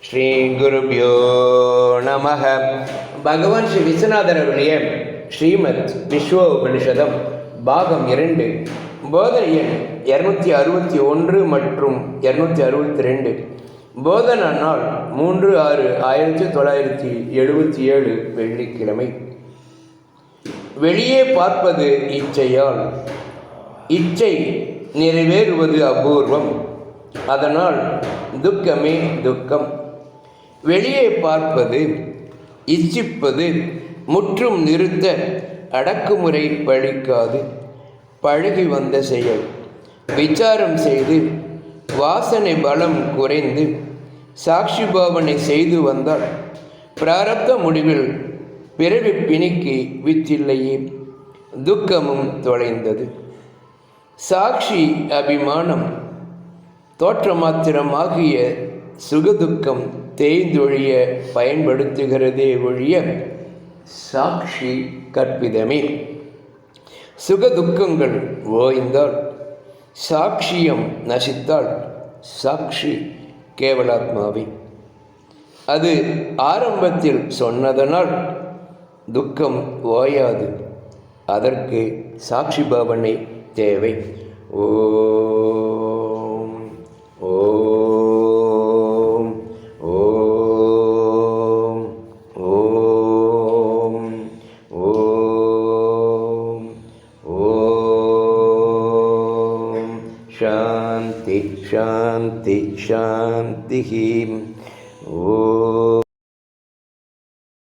ஸ்ரீ குருப்யோ நமः. பகவான் ஸ்ரீ விஸ்வநாதர் அவருடைய ஸ்ரீமத் விஸ்வ உபனிஷதம் பாகம் 2 போதனை எண் 261 மற்றும் 262. போதனா நாள் 3/6/1977 வெள்ளிக்கிழமை. வெளியே பார்ப்பது இச்சையால், இச்சை நிறைவேறுவது அபூர்வம், அதனால் துக்கமே துக்கம். வெளியே பார்ப்பது, இச்சிப்பது முற்றும் நிறுத்த அடக்குமுறை பழிக்காது. பழகி வந்த செயல் விசாரம் செய்து வாசனை பலம் குறைந்து சாட்சி பாவனை செய்து வந்தால் பிராரப்த முடிவில் பிறவி பிணிக்கு வித்தில்லையே, துக்கமும் தொலைந்தது. சாட்சி அபிமானம் தோற்றமாத்திரமாகிய சுகதுக்கம் தேய்ந்தொழிய பயன்படுத்துகிறதே ஒழிய சாட்சி கற்பிதமே. சுகதுக்கங்கள் ஓய்ந்தால், சாட்சியம் நசித்தால் சாட்சி கேவலாத்மாவே. அது ஆரம்பத்தில் சொன்னதனால் துக்கம் ஓயாது. அதற்கு சாட்சி பாவனை தேவை. ஓம் ஓம் ஓம் ஓம் ஓம் ஓம். சாந்தி சாந்தி சாந்தி.